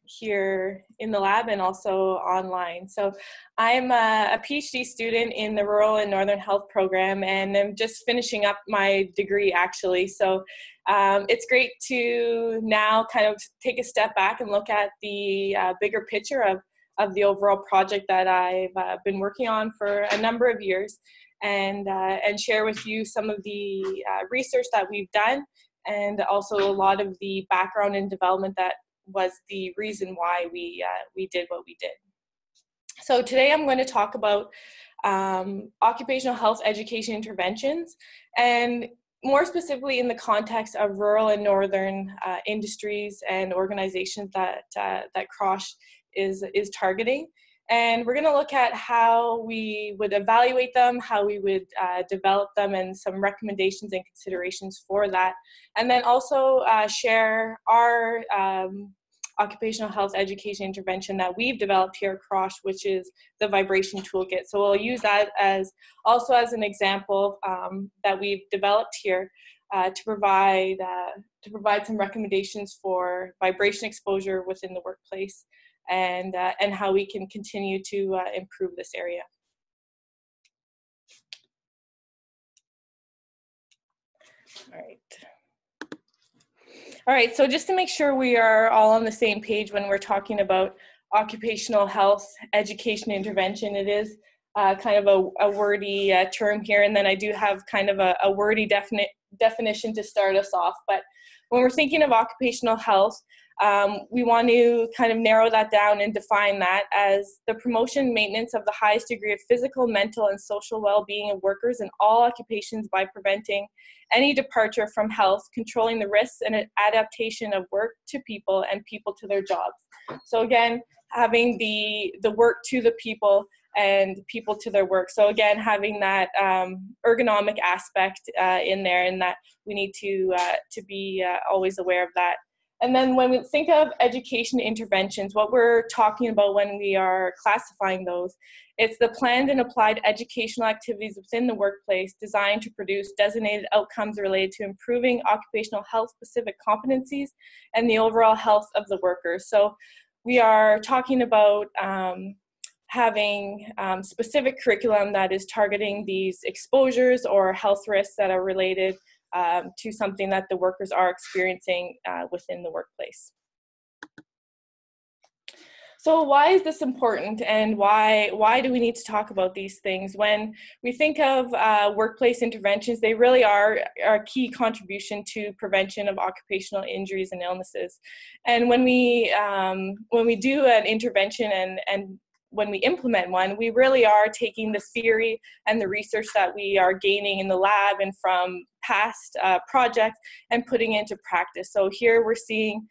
here in the lab and also online. So I'm a PhD student in the Rural and Northern Health program, and I'm just finishing up my degree actually. So it's great to now kind of take a step back and look at the bigger picture of the overall project that I've been working on for a number of years, and share with you some of the research that we've done, and also a lot of the background and development that was the reason why we did what we did. So today I'm going to talk about occupational health education interventions, and more specifically in the context of rural and northern industries and organizations that CROSH is targeting. And we're going to look at how we would evaluate them, how we would develop them, and some recommendations and considerations for that. And then also share our occupational health education intervention that we've developed here at CROSH, which is the Vibration Toolkit. So we'll use that as also as an example that we've developed here to provide some recommendations for vibration exposure within the workplace, and how we can continue to improve this area. All right, so just to make sure we are all on the same page when we're talking about occupational health education intervention, it is kind of a wordy term here, and then I do have kind of a wordy definition to start us off. But when we're thinking of occupational health, we want to kind of narrow that down and define that as the promotion and maintenance of the highest degree of physical, mental, and social well-being of workers in all occupations by preventing any departure from health, controlling the risks and adaptation of work to people and people to their jobs. So again, having the work to the people and people to their work. So again, having that ergonomic aspect in there, and that we need to be always aware of that. And then when we think of education interventions, what we're talking about when we are classifying those, it's the planned and applied educational activities within the workplace designed to produce designated outcomes related to improving occupational health specific competencies and the overall health of the workers. So we are talking about having specific curriculum that is targeting these exposures or health risks that are related to something that the workers are experiencing within the workplace. So why is this important, and why do we need to talk about these things? When we think of workplace interventions, they really are a key contribution to prevention of occupational injuries and illnesses. And when we do an intervention and when we implement one, we really are taking the theory and the research that we are gaining in the lab and from past projects and putting it into practice. So here we're seeing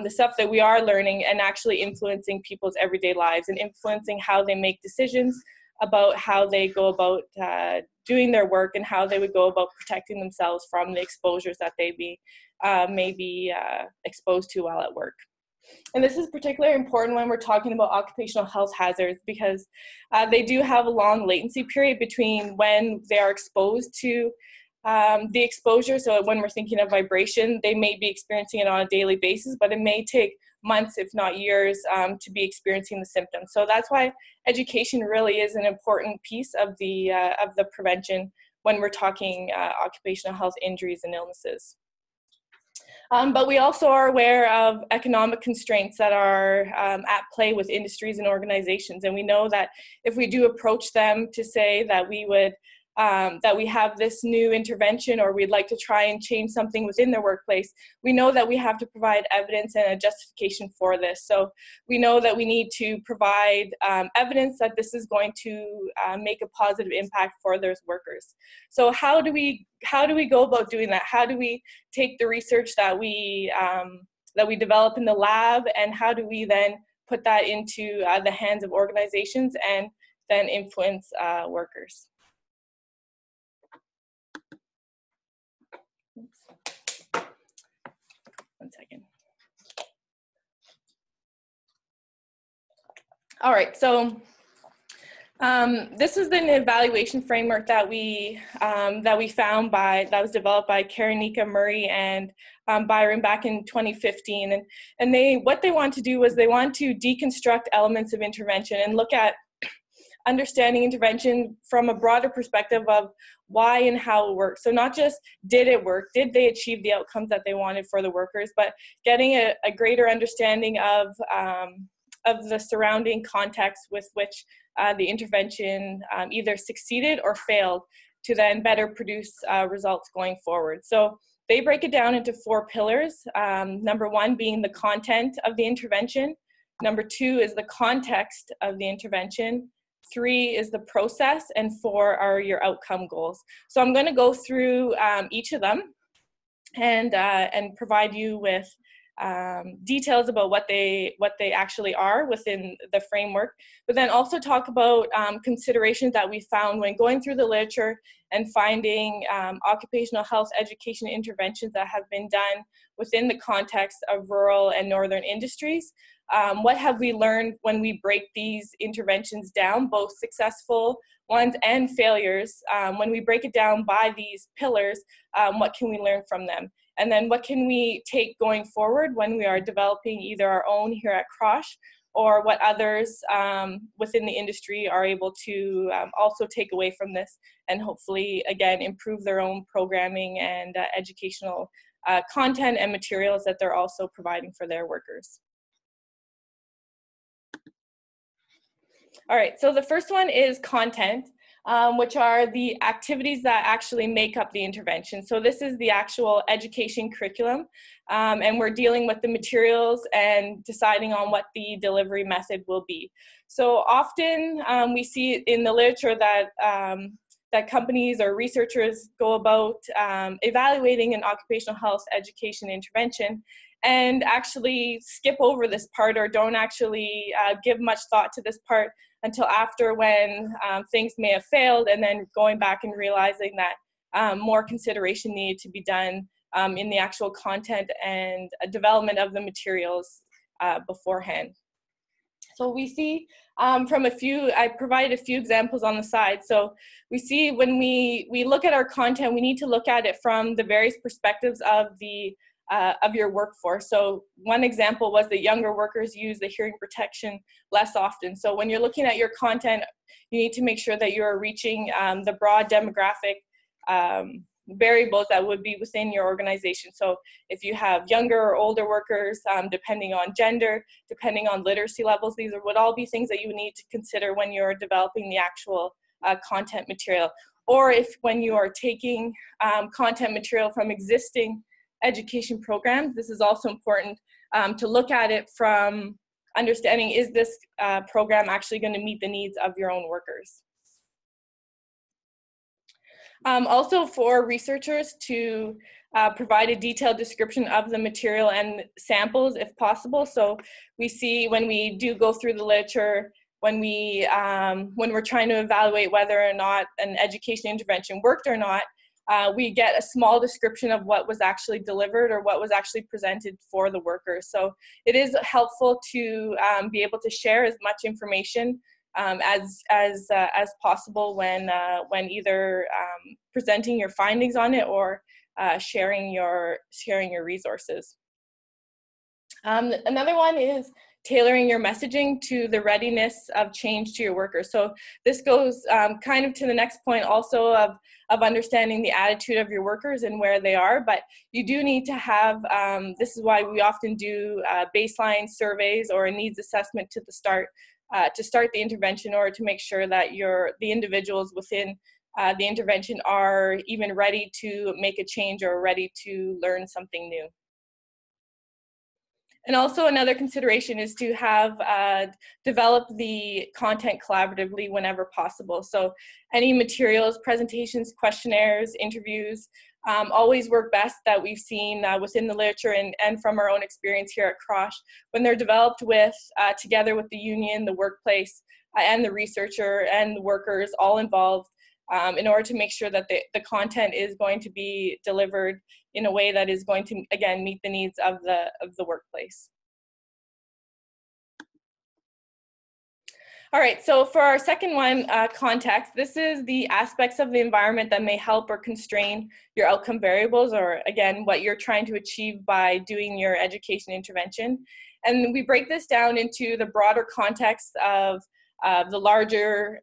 the stuff that we are learning and actually influencing people's everyday lives and influencing how they make decisions about how they go about doing their work and how they would go about protecting themselves from the exposures that they may be exposed to while at work. And this is particularly important when we're talking about occupational health hazards, because they do have a long latency period between when they are exposed to the exposure. So when we're thinking of vibration, they may be experiencing it on a daily basis, but it may take months, if not years, to be experiencing the symptoms. So that's why education really is an important piece of the prevention when we're talking occupational health injuries and illnesses. But we also are aware of economic constraints that are at play with industries and organizations. And we know that if we do approach them to say that we would, that we have this new intervention, or we'd like to try and change something within their workplace, we know that we have to provide evidence and a justification for this. So we know that we need to provide evidence that this is going to make a positive impact for those workers. So how do we go about doing that? How do we take the research that we develop in the lab, and how do we then put that into the hands of organizations and then influence workers? Oops. 1 second. All right, so This was an evaluation framework that we found that was developed by Karenika Murray and Byron back in 2015, and what they want to do was they want to deconstruct elements of intervention and look at understanding intervention from a broader perspective of why and how it works. So not just did it work, did they achieve the outcomes that they wanted for the workers, but getting a greater understanding of the surrounding context with which the intervention either succeeded or failed to then better produce results going forward. So they break it down into 4 pillars. Number 1 being the content of the intervention. Number 2 is the context of the intervention. 3 is the process, and 4 are your outcome goals. So I'm going to go through each of them and provide you with details about what they actually are within the framework, but then also talk about considerations that we found when going through the literature and finding occupational health education interventions that have been done within the context of rural and northern industries. What have we learned when we break these interventions down, both successful ones and failures? When we break it down by these pillars, what can we learn from them? And then what can we take going forward when we are developing either our own here at CROSH or what others within the industry are able to also take away from this and hopefully, again, improve their own programming and educational content and materials that they're also providing for their workers. All right, so the first one is content, which are the activities that actually make up the intervention. So this is the actual education curriculum, and we're dealing with the materials and deciding on what the delivery method will be. So often we see in the literature that that companies or researchers go about evaluating an occupational health education intervention and actually skip over this part or don't actually give much thought to this part until after when things may have failed, and then going back and realizing that more consideration needed to be done in the actual content and development of the materials beforehand. So we see from I provided a few examples on the side. So we see when we look at our content, we need to look at it from the various perspectives of your workforce. So one example was that younger workers use the hearing protection less often. So when you're looking at your content, you need to make sure that you're reaching the broad demographic variables that would be within your organization. So if you have younger or older workers, depending on gender, depending on literacy levels, these would all be things that you need to consider when you're developing the actual content material. Or if when you are taking content material from existing education programs, this is also important to look at it from understanding, is this program actually going to meet the needs of your own workers? Also for researchers to provide a detailed description of the material and samples if possible. So we see when we do go through the literature, when we're trying to evaluate whether or not an education intervention worked or not, we get a small description of what was actually delivered or what was actually presented for the workers. So it is helpful to be able to share as much information as possible when either presenting your findings on it or sharing your resources. Another one is tailoring your messaging to the readiness of change to your workers. So this goes kind of to the next point also of understanding the attitude of your workers and where they are, but you do need to have, this is why we often do baseline surveys or a needs assessment to start the intervention, or to make sure that the individuals within the intervention are even ready to make a change or ready to learn something new. And also another consideration is to have develop the content collaboratively whenever possible. So any materials, presentations, questionnaires, interviews, always work best that we've seen within the literature and from our own experience here at CROSH, when they're developed together with the union, the workplace, and the researcher and the workers all involved, in order to make sure that the content is going to be delivered in a way that is going to, again, meet the needs of the workplace. All right, so for our second one, context, this is the aspects of the environment that may help or constrain your outcome variables, or again, what you're trying to achieve by doing your education intervention. And we break this down into the broader context of the larger,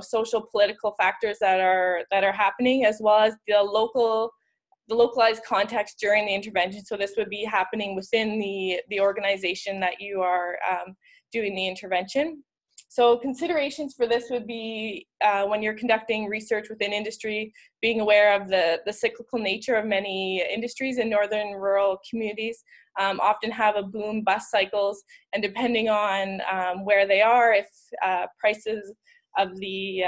social political factors that are happening, as well as the localized context during the intervention. So this would be happening within the organization that you are doing the intervention. So considerations for this would be when you're conducting research within industry, being aware of the cyclical nature of many industries in northern rural communities, often have a boom bust cycles, and depending on where they are, if prices of the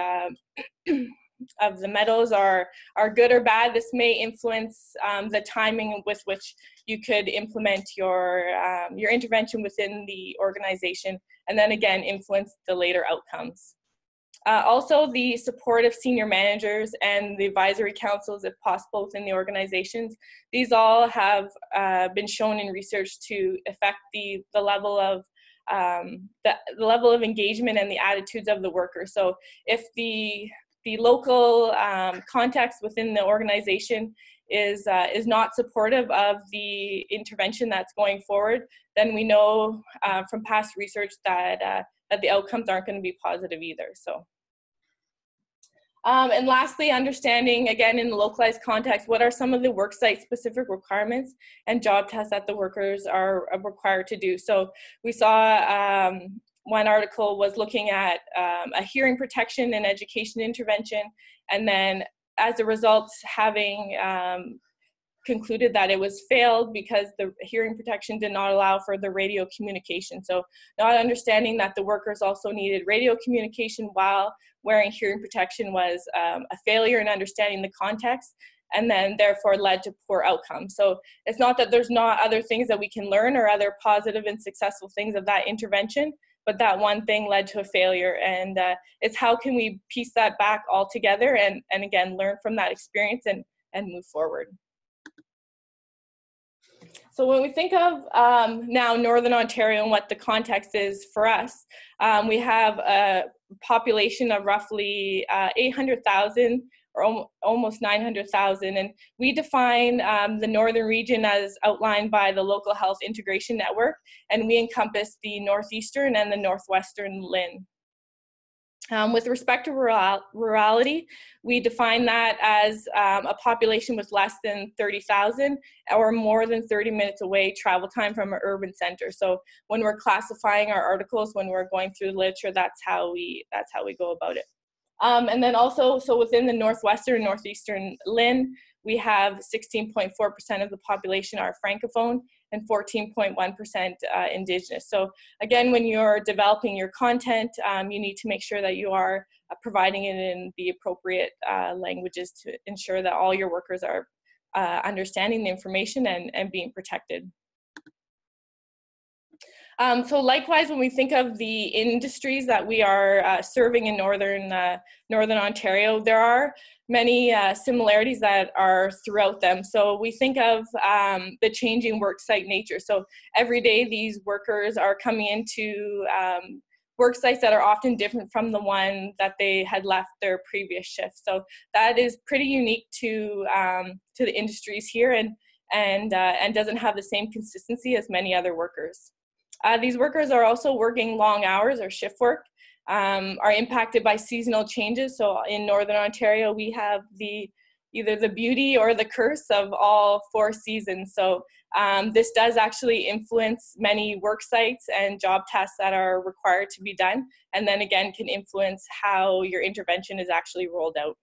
of the metals are good or bad, this may influence the timing with which you could implement your intervention within the organization, and then again influence the later outcomes. Also, the support of senior managers and the advisory councils, if possible, within the organizations. These all have been shown in research to affect the level of the level of engagement and the attitudes of the workers. So if the local context within the organization is not supportive of the intervention that's going forward, then we know from past research that the outcomes aren't going to be positive either. So, and lastly, understanding, again, in the localized context, what are some of the worksite specific requirements and job tests that the workers are required to do. So we saw one article was looking at a hearing protection and education intervention, and then as a result having concluded that it was failed because the hearing protection did not allow for the radio communication. So not understanding that the workers also needed radio communication while wearing hearing protection was a failure in understanding the context, and then therefore led to poor outcomes. So it's not that there's not other things that we can learn or other positive and successful things of that intervention, but that one thing led to a failure, and it's how can we piece that back all together and again learn from that experience and move forward. So when we think of now Northern Ontario and what the context is for us, we have a population of roughly 800,000 or almost 900,000, and we define the northern region as outlined by the Local Health Integration Network, and we encompass the northeastern and the northwestern LHIN. With respect to rurality, we define that as a population with less than 30,000 or more than 30 minutes away travel time from an urban center. So when we're classifying our articles, when we're going through the literature, that's how we go about it. And then also, so within the northwestern and northeastern LHIN, we have 16.4% of the population are Francophone and 14.1% Indigenous. So again, when you're developing your content, you need to make sure that you are providing it in the appropriate languages to ensure that all your workers are understanding the information and being protected. So likewise, when we think of the industries that we are serving in Northern Ontario, there are many similarities that are throughout them. So we think of the changing worksite nature. So every day these workers are coming into work sites that are often different from the one that they had left their previous shift. So that is pretty unique to the industries here, and doesn't have the same consistency as many other workers. These workers are also working long hours or shift work, are impacted by seasonal changes. So in Northern Ontario, we have either the beauty or the curse of all 4 seasons. So this does actually influence many work sites and job tests that are required to be done, and then again can influence how your intervention is actually rolled out.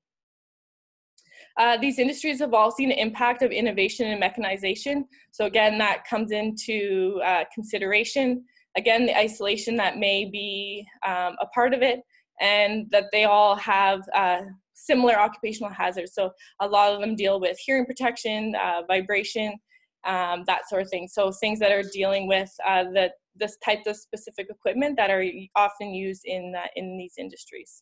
These industries have all seen an impact of innovation and mechanization. So again, that comes into consideration. Again, the isolation that may be a part of it, and that they all have similar occupational hazards. So a lot of them deal with hearing protection, vibration, that sort of thing. So things that are dealing with this type of specific equipment that are often used in these industries.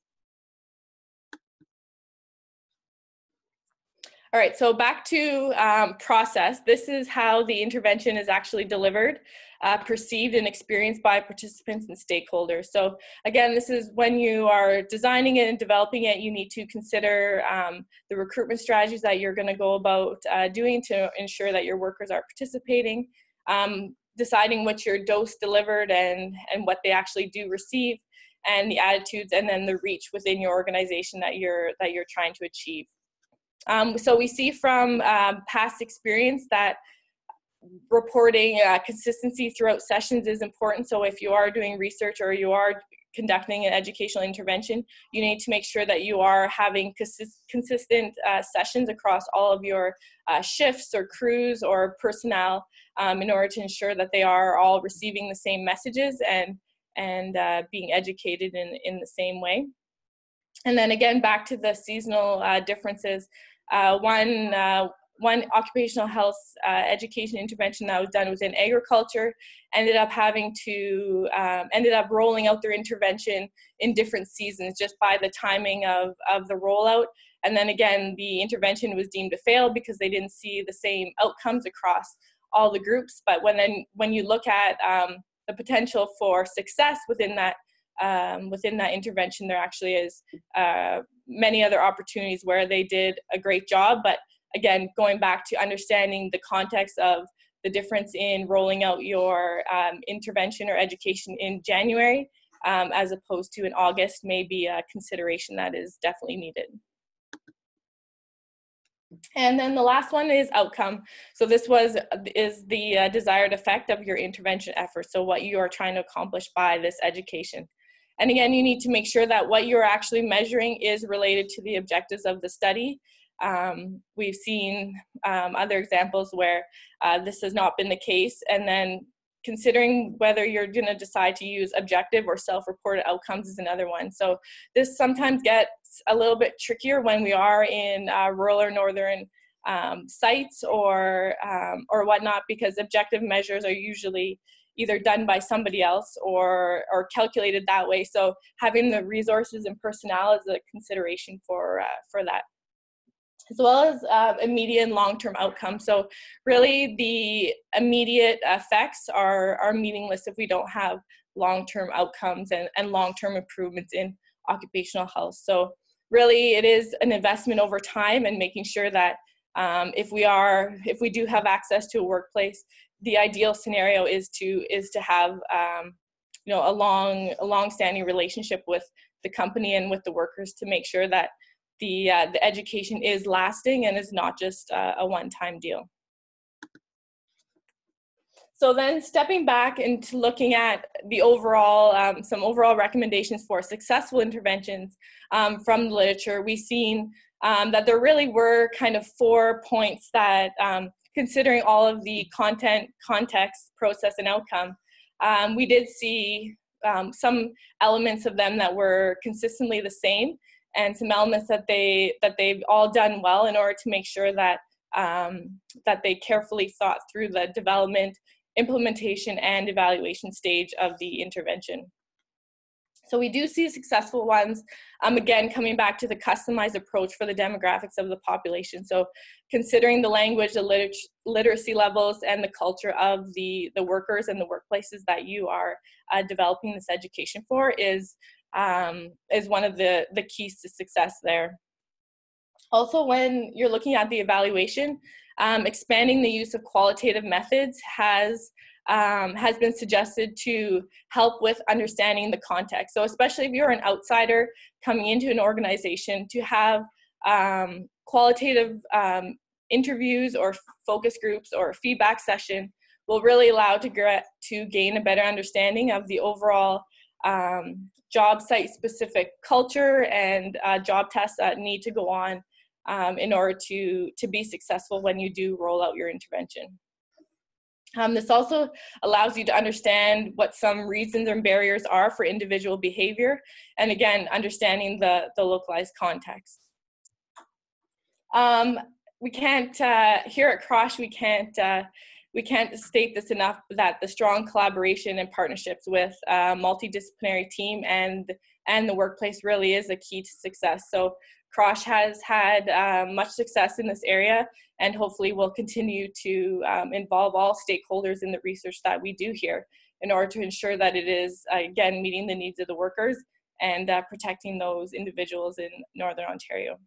All right, so back to process. This is how the intervention is actually delivered, perceived and experienced by participants and stakeholders. So again, this is when you are designing it and developing it, you need to consider the recruitment strategies that you're going to go about doing to ensure that your workers are participating, deciding what your dose delivered and what they actually do receive, and the attitudes, and then the reach within your organization that you're trying to achieve. So we see from past experience that reporting consistency throughout sessions is important. So if you are doing research or you are conducting an educational intervention, you need to make sure that you are having consistent sessions across all of your shifts or crews or personnel in order to ensure that they are all receiving the same messages and being educated in the same way. And then again, back to the seasonal differences. One occupational health education intervention that was done within agriculture ended up rolling out their intervention in different seasons just by the timing of the rollout. And then again, the intervention was deemed to fail because they didn't see the same outcomes across all the groups. But when you look at the potential for success within that intervention, there actually is many other opportunities where they did a great job. But again, going back to understanding the context of the difference in rolling out your intervention or education in January as opposed to in August may be a consideration that is definitely needed. And then the last one is outcome. So this is the desired effect of your intervention efforts. So what you are trying to accomplish by this education. And again, you need to make sure that what you're actually measuring is related to the objectives of the study. We've seen other examples where this has not been the case, and then considering whether you're going to decide to use objective or self-reported outcomes is another one. So this sometimes gets a little bit trickier when we are in rural or northern sites or whatnot, because objective measures are usually either done by somebody else or calculated that way. So having the resources and personnel is a consideration for that, as well as immediate and long-term outcomes. So really the immediate effects are meaningless if we don't have long-term outcomes and long-term improvements in occupational health. So really it is an investment over time and making sure that if we do have access to a workplace, the ideal scenario is to have a long-standing relationship with the company and with the workers to make sure that the education is lasting and is not just a one-time deal. So then stepping back into looking at the overall, some overall recommendations for successful interventions from the literature, we've seen that there really were kind of 4 points that, considering all of the content, context, process, and outcome, we did see some elements of them that were consistently the same, and some elements that they've all done well in order to make sure that that they carefully thought through the development, implementation, and evaluation stage of the intervention. So we do see successful ones, again, coming back to the customized approach for the demographics of the population. So considering the language, the literacy levels, and the culture of the workers and the workplaces that you are developing this education for is one of the keys to success there. Also, when you're looking at the evaluation, expanding the use of qualitative methods has been suggested to help with understanding the context. So especially if you're an outsider coming into an organization, to have qualitative interviews or focus groups or feedback session will really allow to gain a better understanding of the overall job site specific culture and job tests that need to go on in order to be successful when you do roll out your intervention. This also allows you to understand what some reasons and barriers are for individual behavior, and again, understanding the localized context. We can't, here at CROSH, we can't we can't state this enough, that the strong collaboration and partnerships with a multidisciplinary team and the workplace really is a key to success. So CROSH has had much success in this area, and hopefully will continue to involve all stakeholders in the research that we do here in order to ensure that it is, again, meeting the needs of the workers and protecting those individuals in Northern Ontario.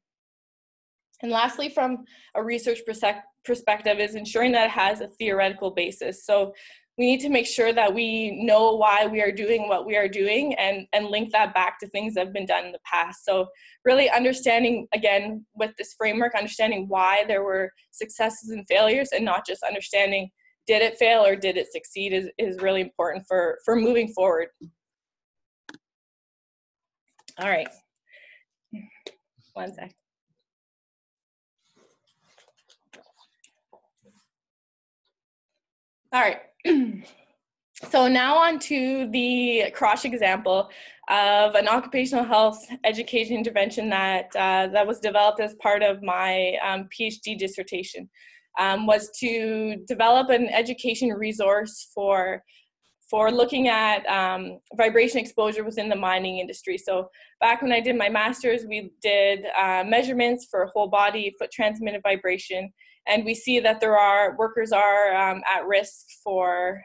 And lastly, from a research perspective, is ensuring that it has a theoretical basis. So we need to make sure that we know why we are doing what we are doing, and link that back to things that have been done in the past. So really understanding, again, with this framework, understanding why there were successes and failures, and not just understanding did it fail or did it succeed, is really important for moving forward. All right, one sec. All right, so now on to the CROSH example of an occupational health education intervention that was developed as part of my PhD dissertation, was to develop an education resource for looking at vibration exposure within the mining industry. So back when I did my master's, we did measurements for whole body foot transmitted vibration, and we see that workers are at risk for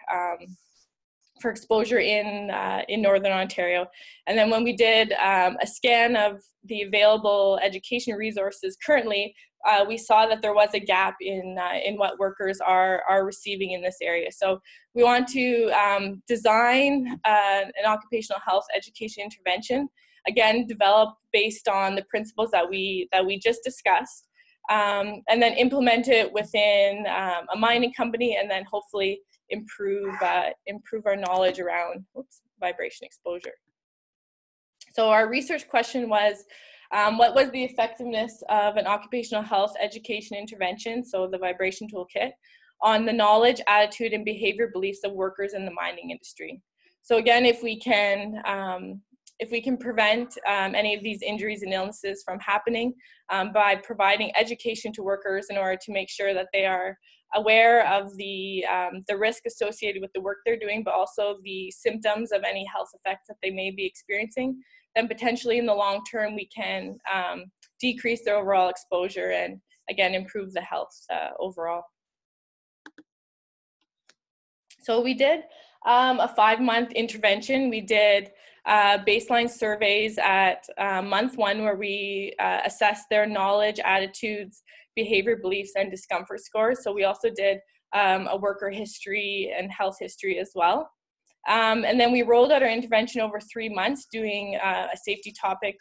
exposure in Northern Ontario. And then when we did a scan of the available education resources currently, we saw that there was a gap in what workers are receiving in this area. So we want to design an occupational health education intervention, again, developed based on the principles that we just discussed, and then implement it within a mining company, and then hopefully improve our knowledge around vibration exposure. So our research question was, what was the effectiveness of an occupational health education intervention, so the Vibration Toolkit, on the knowledge, attitude, and behavior beliefs of workers in the mining industry? So again, if we can prevent any of these injuries and illnesses from happening by providing education to workers in order to make sure that they are aware of the risk associated with the work they're doing, but also the symptoms of any health effects that they may be experiencing, then potentially in the long term we can decrease their overall exposure and, again, improve the health overall. So we did a 5-month intervention. We did baseline surveys at month 1, where we assessed their knowledge, attitudes, behavior beliefs, and discomfort scores. So we also did a worker history and health history as well. And then we rolled out our intervention over 3 months, doing a safety topic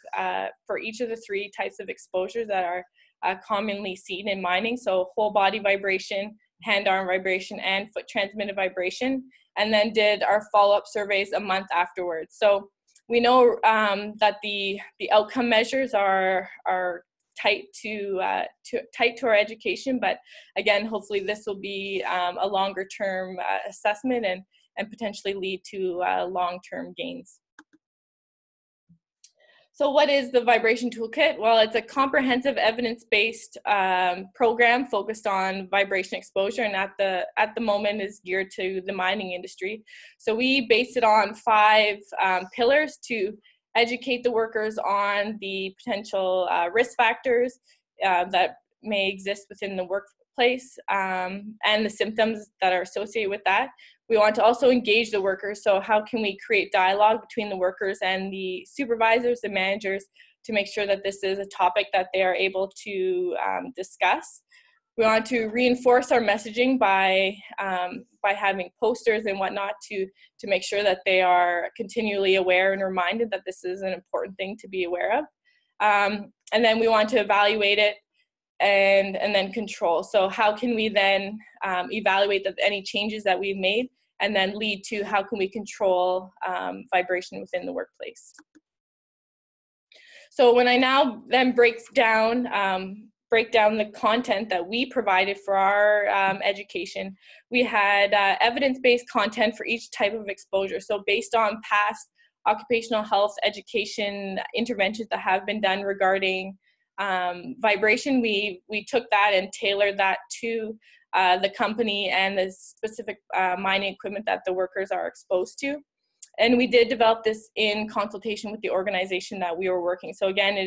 for each of the 3 types of exposures that are commonly seen in mining. So whole body vibration, hand-arm vibration, and foot transmitted vibration, and then did our follow-up surveys a month afterwards. So we know that the outcome measures are tight to our education, but again, hopefully this will be a longer term assessment and potentially lead to long-term gains. So what is the Vibration Toolkit? Well, it's a comprehensive evidence-based program focused on vibration exposure, and at the moment is geared to the mining industry. So we base it on 5 pillars to educate the workers on the potential risk factors that may exist within the workplace and the symptoms that are associated with that. We want to also engage the workers. So how can we create dialogue between the workers and the supervisors and managers to make sure that this is a topic that they are able to discuss? We want to reinforce our messaging by having posters and whatnot to make sure that they are continually aware and reminded that this is an important thing to be aware of. And then we want to evaluate it and then control. So how can we then evaluate any changes that we've made, and then lead to how can we control vibration within the workplace. So when I now then break down the content that we provided for our education, we had evidence-based content for each type of exposure. So based on past occupational health education interventions that have been done regarding vibration, we took that and tailored that to the company and the specific mining equipment that the workers are exposed to. And we did develop this in consultation with the organization that we were working. So again,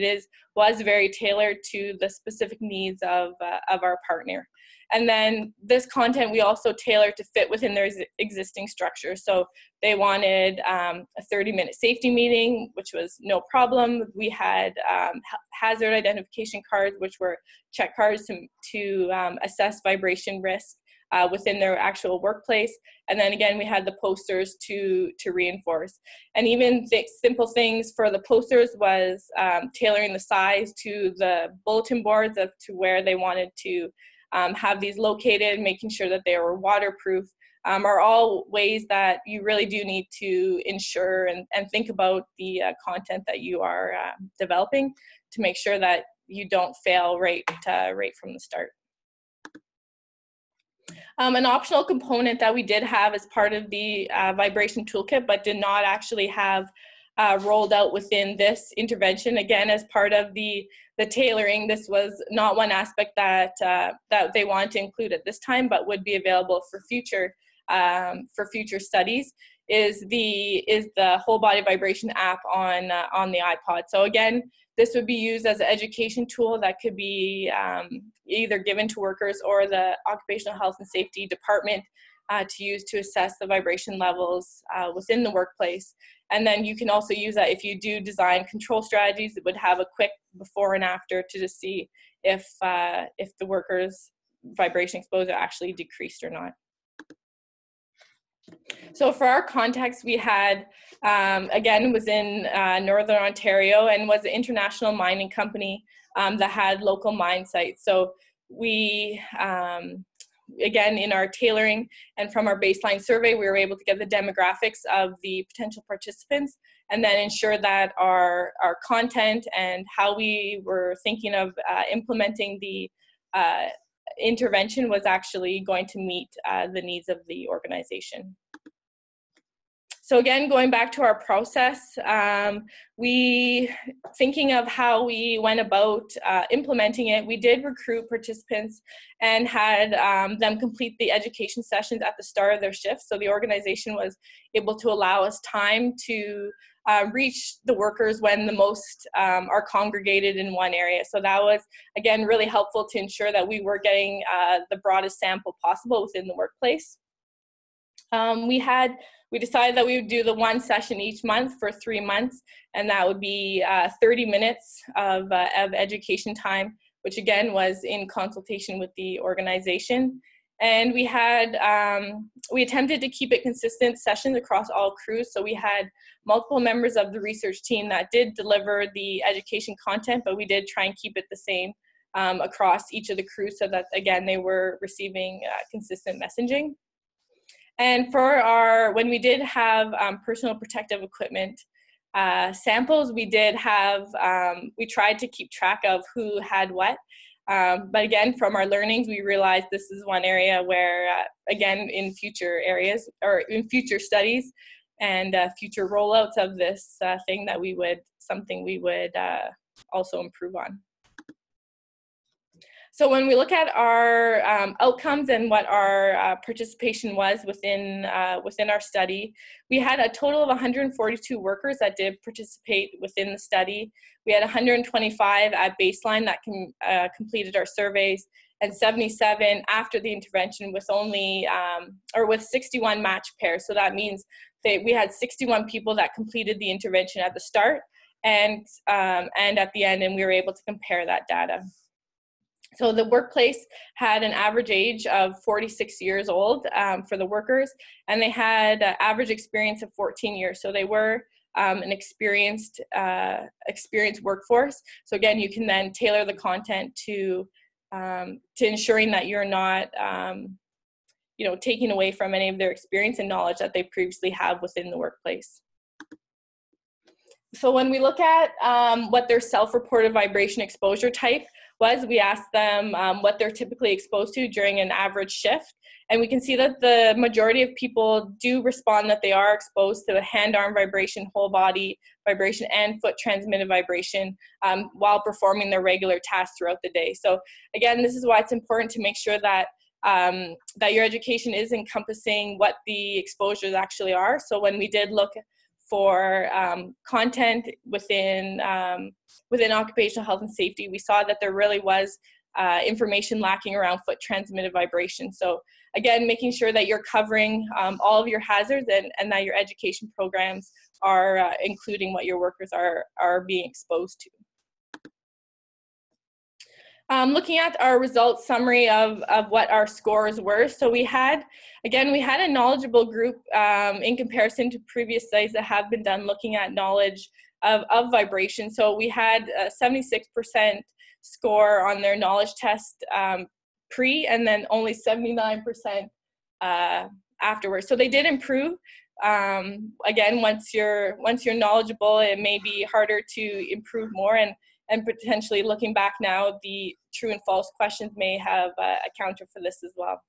was very tailored to the specific needs of our partner. And then this content we also tailored to fit within their existing structure. So they wanted a 30-minute safety meeting, which was no problem. We had hazard identification cards, which were check cards to assess vibration risk within their actual workplace. And then again, we had the posters to reinforce. And even simple things for the posters was tailoring the size to the bulletin boards to where they wanted to have these located, making sure that they were waterproof, are all ways that you really do need to ensure and think about the content that you are developing to make sure that you don't fail right from the start. An optional component that we did have as part of the Vibration Toolkit, but did not actually have rolled out within this intervention. Again, as part of the tailoring, this was not one aspect that they wanted to include at this time, but would be available for future studies. Is the whole body vibration app on the iPod. So again, this would be used as an education tool that could be either given to workers or the Occupational Health and Safety Department to use to assess the vibration levels within the workplace. And then you can also use that if you do design control strategies. It would have a quick before and after to just see if the workers' vibration exposure actually decreased or not. So for our context, we had, again, was in Northern Ontario and was an international mining company that had local mine sites. So we, again, in our tailoring and from our baseline survey, we were able to get the demographics of the potential participants and then ensure that our content and how we were thinking of implementing the intervention was actually going to meet the needs of the organization. So again, going back to our process, thinking of how we went about implementing it, we did recruit participants and had them complete the education sessions at the start of their shift. So the organization was able to allow us time to reach the workers when the most are congregated in one area. So that was, again, really helpful to ensure that we were getting the broadest sample possible within the workplace. We decided that we would do the one session each month for 3 months, and that would be 30 minutes of education time, which again was in consultation with the organization. And we attempted to keep it consistent sessions across all crews. So we had multiple members of the research team that did deliver the education content, but we did try and keep it the same across each of the crews so that, again, they were receiving consistent messaging. And for when we did have personal protective equipment samples, we tried to keep track of who had what. But again, from our learnings, we realized this is one area where, again, in future areas or in future studies and future rollouts of this something we would also improve on. So when we look at our outcomes and what our participation was within our study, we had a total of 142 workers that did participate within the study. We had 125 at baseline that completed our surveys, and 77 after the intervention with with 61 match pairs. So that means that we had 61 people that completed the intervention at the start and at the end, and we were able to compare that data. So the workplace had an average age of 46 years old for the workers, and they had an average experience of 14 years. So they were an experienced workforce. So again, you can then tailor the content to ensuring that you're not taking away from any of their experience and knowledge that they previously have within the workplace. So when we look at what their self-reported vibration exposure type was, we asked them what they're typically exposed to during an average shift. And we can see that the majority of people do respond that they are exposed to the hand-arm vibration, whole body vibration, and foot transmitted vibration while performing their regular tasks throughout the day. So again, this is why it's important to make sure that that your education is encompassing what the exposures actually are. So when we did look for content within occupational health and safety, we saw that there really was information lacking around foot transmitted vibration. So again, making sure that you're covering all of your hazards and that your education programs are including what your workers are being exposed to. Looking at our results summary of what our scores were. So we had a knowledgeable group in comparison to previous studies that have been done looking at knowledge of vibration. So we had a 76% score on their knowledge test pre, and then only 79% afterwards. So they did improve. Again, once you're knowledgeable, it may be harder to improve more, and potentially looking back now, the true and false questions may have accounted for this as well.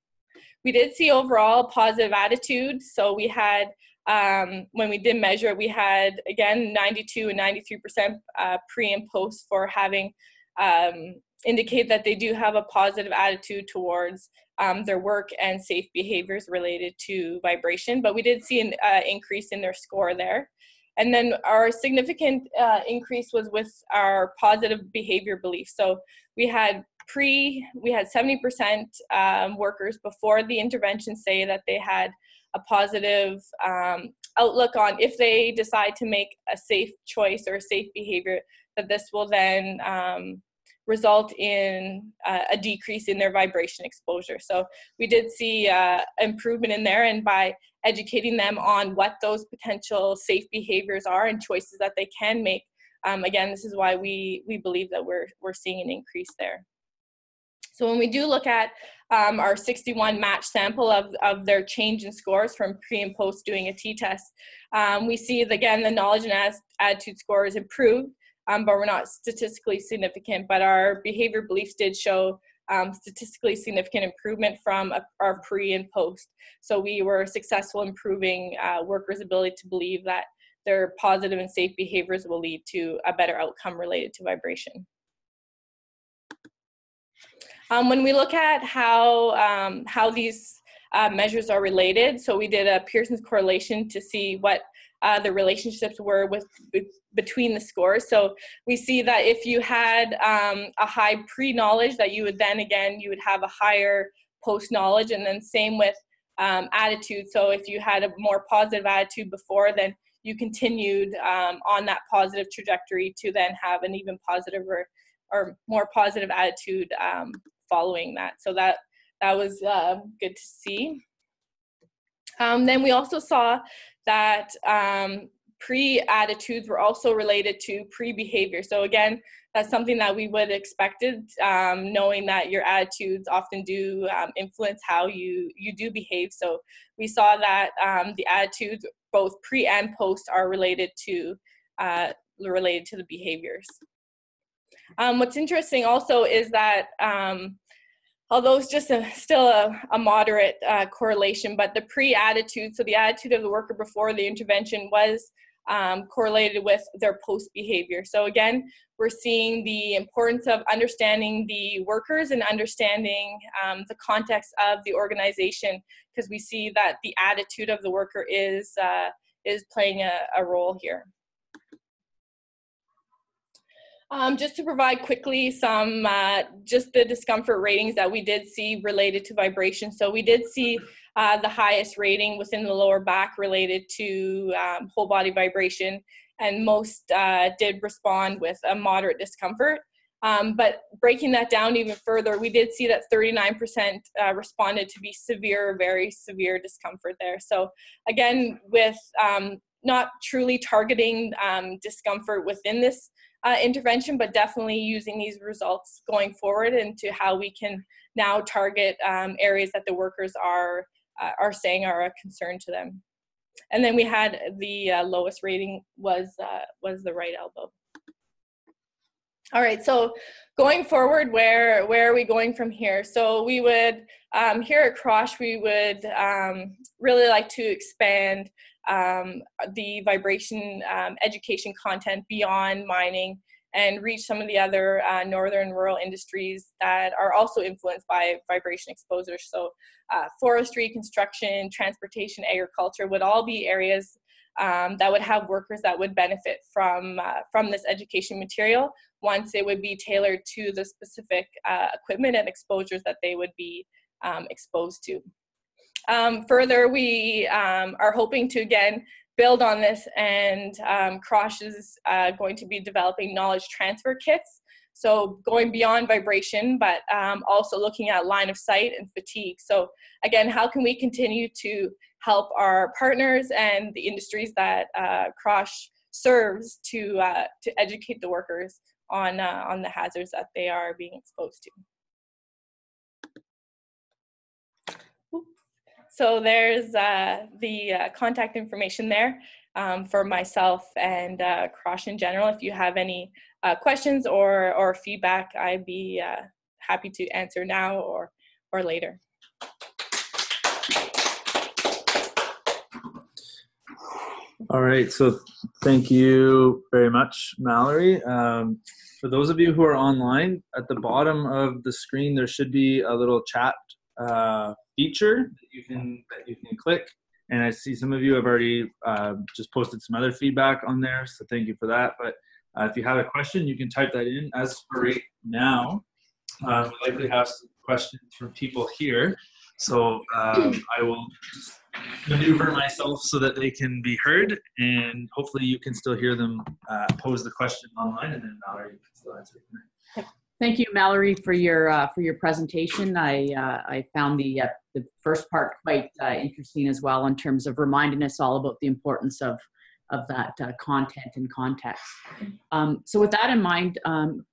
We did see overall positive attitudes. So we had, when we did measure it, we had, again, 92 and 93% pre and post for having indicate that they do have a positive attitude towards their work and safe behaviors related to vibration. But we did see an increase in their score there. And then our significant increase was with our positive behavior beliefs. So we had 70% workers before the intervention say that they had a positive outlook on if they decide to make a safe choice or a safe behavior, that this will then result in a decrease in their vibration exposure. So we did see improvement in there, and by educating them on what those potential safe behaviors are and choices that they can make, again, this is why we believe that we're seeing an increase there. So when we do look at our 61 match sample of their change in scores from pre and post doing a t-test, we see, again, the knowledge and attitude scores improved, but we're not statistically significant. But our behavior beliefs did show statistically significant improvement from our pre and post. So we were successful improving workers' ability to believe that their positive and safe behaviors will lead to a better outcome related to vibration. When we look at how these measures are related, so we did a Pearson's correlation to see what the relationships were between the scores. So we see that if you had a high pre-knowledge, that you would then, again, you would have a higher post-knowledge, and then same with attitude. So if you had a more positive attitude before, then you continued on that positive trajectory to then have an even positive or more positive attitude following that. So that was good to see. Then we also saw that pre-attitudes were also related to pre-behavior. So again, that's something that we would have expected, knowing that your attitudes often do influence how you do behave. So we saw that the attitudes, both pre and post, are related to the behaviors. What's interesting also is that although it's just still a moderate correlation, but the pre-attitude, so the attitude of the worker before the intervention, was correlated with their post behavior. So again, we're seeing the importance of understanding the workers and understanding the context of the organization, because we see that the attitude of the worker is playing a role here. Just to provide quickly some, just the discomfort ratings that we did see related to vibration. So we did see the highest rating within the lower back related to whole body vibration, and most did respond with a moderate discomfort. But breaking that down even further, we did see that 39% responded to be severe, very severe discomfort there. So again, with not truly targeting discomfort within this intervention, but definitely using these results going forward into how we can now target areas that the workers are saying are a concern to them. And then we had the lowest rating was the right elbow. All right, so going forward, where are we going from here? So we would, here at CROSH, we would really like to expand the vibration education content beyond mining and reach some of the other northern rural industries that are also influenced by vibration exposure. So forestry, construction, transportation, agriculture would all be areas that would have workers that would benefit from this education material once it would be tailored to the specific equipment and exposures that they would be exposed to. Further, we are hoping to, again, build on this, and CROSH is going to be developing knowledge transfer kits. So going beyond vibration, but also looking at line of sight and fatigue. So again, how can we continue to help our partners and the industries that CROSH serves to educate the workers on the hazards that they are being exposed to. So there's the contact information there for myself and CROSH in general. If you have any questions or feedback, I'd be happy to answer now or later. All right, so thank you very much, Mallorie. For those of you who are online, at the bottom of the screen, there should be a little chat feature that you can click. And I see some of you have already just posted some other feedback on there, so thank you for that. But if you have a question, you can type that in. As for right now, we likely have some questions from people here. So I will just maneuver myself so that they can be heard, and hopefully you can still hear them pose the question online, and then Mallorie can still answer it. Thank you, Mallorie, for your presentation. I found the first part quite interesting as well, in terms of reminding us all about the importance of that content and context. So with that in mind,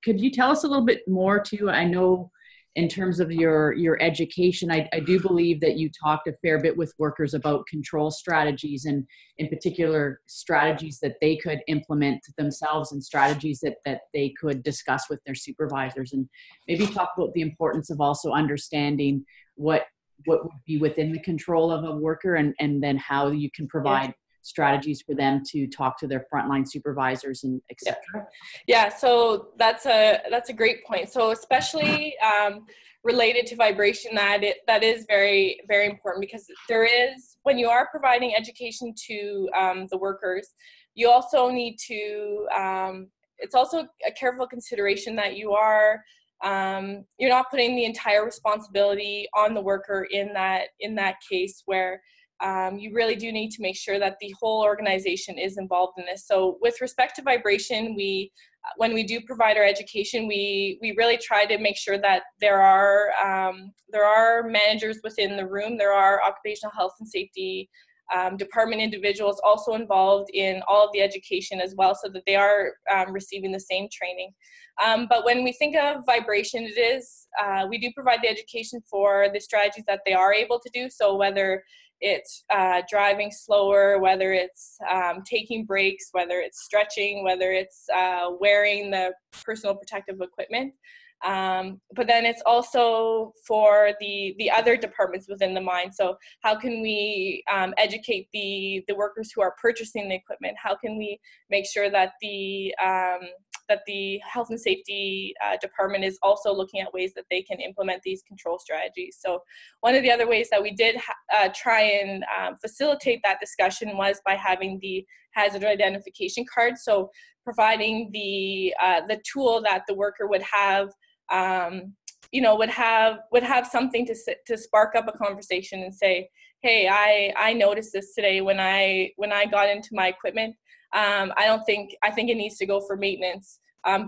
could you tell us a little bit more too? I know in terms of your education, I do believe that you talked a fair bit with workers about control strategies, and in particular strategies that they could implement themselves and strategies that they could discuss with their supervisors, and maybe talk about the importance of also understanding what would be within the control of a worker, and then how you can provide strategies for them to talk to their frontline supervisors and et cetera. Yeah, so that's a great point. So especially related to vibration, that is very, very important, because there is, when you are providing education to the workers, you also need to, it's also a careful consideration that you're not putting the entire responsibility on the worker in that case, where you really do need to make sure that the whole organization is involved in this. So with respect to vibration, when we do provide our education, we really try to make sure that there are managers within the room, there are occupational health and safety department individuals also involved in all of the education as well, so that they are receiving the same training. But when we think of vibration, we do provide the education for the strategies that they are able to do. So whether it's driving slower, whether it's taking breaks, whether it's stretching, whether it's wearing the personal protective equipment. But then it's also for the other departments within the mine. So how can we educate the workers who are purchasing the equipment? How can we make sure that the health and safety department is also looking at ways that they can implement these control strategies? So one of the other ways that we did try and facilitate that discussion was by having the hazard identification card. So providing the tool that the worker would have, would have something to spark up a conversation and say, hey, I noticed this today when I got into my equipment. I think it needs to go for maintenance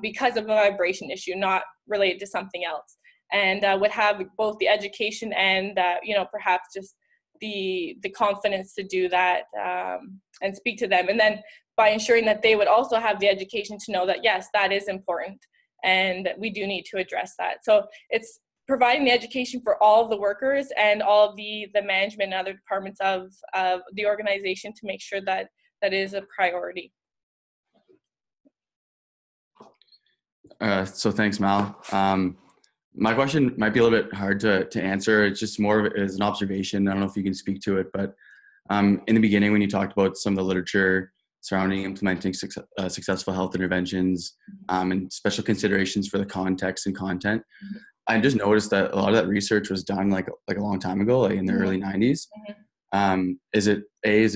because of a vibration issue, not related to something else. And would have both the education and perhaps just the confidence to do that and speak to them. And then by ensuring that they would also have the education to know that, yes, that is important, and we do need to address that. So it's providing the education for all of the workers and all of the management and other departments of the organization to make sure that that is a priority. So thanks, Mal. My question might be a little bit hard to answer. It's just more of as an observation. I don't know if you can speak to it, but in the beginning when you talked about some of the literature surrounding implementing successful health interventions, and special considerations for the context and content. I just noticed that a lot of that research was done like a long time ago, like in the early 90s. Is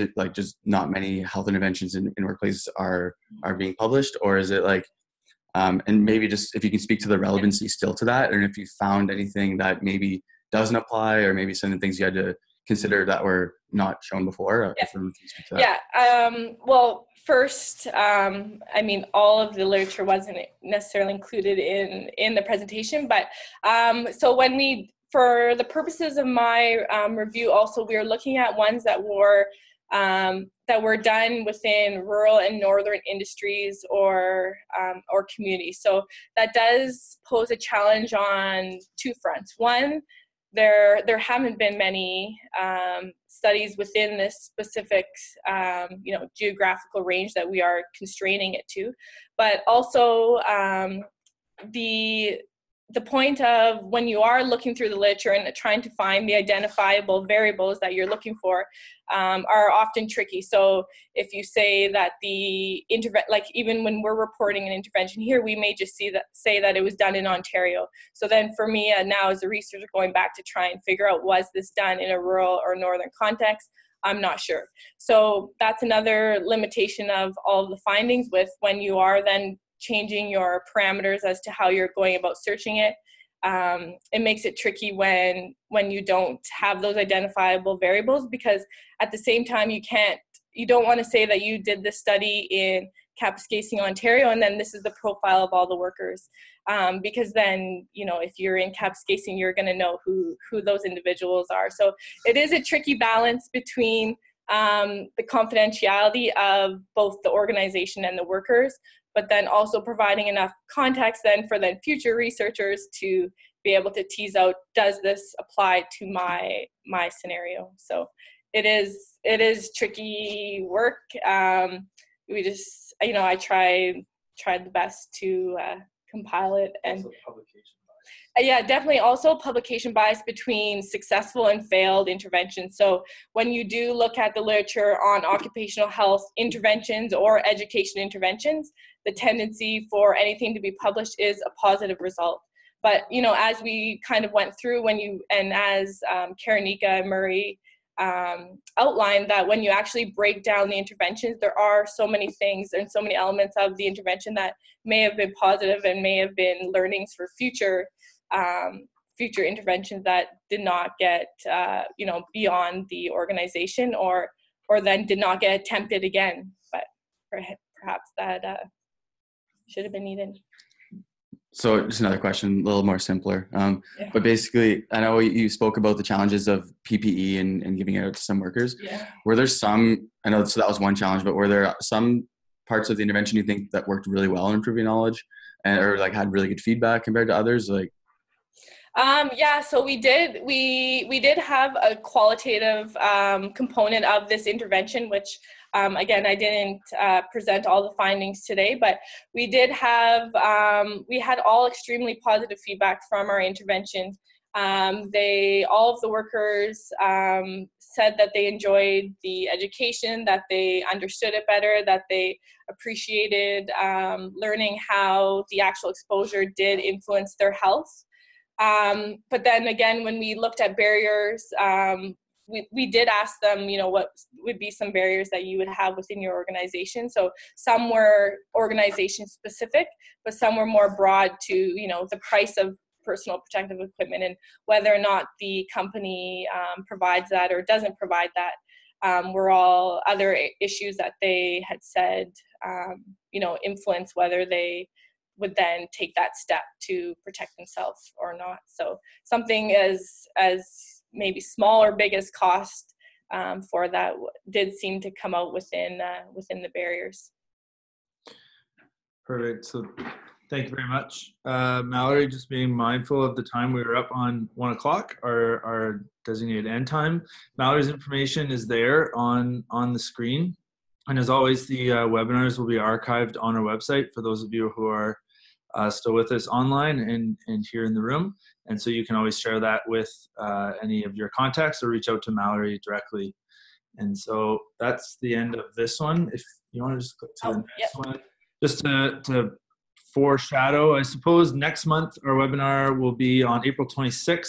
it like just not many health interventions in workplaces are being published, or is it like, and maybe just if you can speak to the relevancy still to that, and if you found anything that maybe doesn't apply, or maybe some of the things you had to consider that were not shown before. Well, first, I mean, all of the literature wasn't necessarily included in the presentation, but so for the purposes of my review, also we were looking at ones that were done within rural and northern industries or communities. So that does pose a challenge on two fronts. One, there haven't been many studies within this specific geographical range that we are constraining it to, but also the point of when you are looking through the literature and trying to find the identifiable variables that you're looking for are often tricky. So if you say that like even when we're reporting an intervention here, we may just say that it was done in Ontario. So then for me now as a researcher going back to try and figure out, was this done in a rural or northern context? I'm not sure. So that's another limitation of all of the findings with when you are then changing your parameters as to how you're going about searching it. It makes it tricky when you don't have those identifiable variables, because at the same time you don't want to say that you did this study in Kapuskasing, Ontario, and then this is the profile of all the workers, because then if you're in Kapuskasing, you're going to know who those individuals are. So it is a tricky balance between the confidentiality of both the organization and the workers, but then also providing enough context then for future researchers to be able to tease out, does this apply to my scenario? So it is tricky work. We just, I tried the best to compile it. And also publication bias. Yeah, definitely also publication bias between successful and failed interventions. So when you do look at the literature on occupational health interventions or education interventions, the tendency for anything to be published is a positive result. But, as we kind of went through as Karenika and Murray outlined, that when you actually break down the interventions, there are so many things and so many elements of the intervention that may have been positive and may have been learnings for future interventions that did not get, beyond the organization or then did not get attempted again. But perhaps that should have been needed. So just another question, a little more simpler. But basically, I know you spoke about the challenges of PPE and giving it out to some workers. Yeah. Were there so that was one challenge, but were there some parts of the intervention you think that worked really well in improving knowledge or like had really good feedback compared to others? Like, so we did have a qualitative component of this intervention, which again, I didn't present all the findings today, but we did have, we had all extremely positive feedback from our intervention. All of the workers said that they enjoyed the education, that they understood it better, that they appreciated learning how the actual exposure did influence their health. But then again, when we looked at barriers, we did ask them, what would be some barriers that you would have within your organization. So some were organization specific, but some were more broad to, the price of personal protective equipment and whether or not the company provides that or doesn't provide that. Were all other issues that they had said, influence whether they would then take that step to protect themselves or not. So something as maybe small or big as cost for that did seem to come out within the barriers. Perfect. So thank you very much. Mallorie, just being mindful of the time, we were up on 1 o'clock, our designated end time. Mallorie's information is there on the screen. And as always, the webinars will be archived on our website for those of you who are still with us online and here in the room. And so you can always share that with any of your contacts or reach out to Mallorie directly And so that's the end of this one. If you want to just click to the next one, just to foreshadow, I suppose next month our webinar will be on April 26th.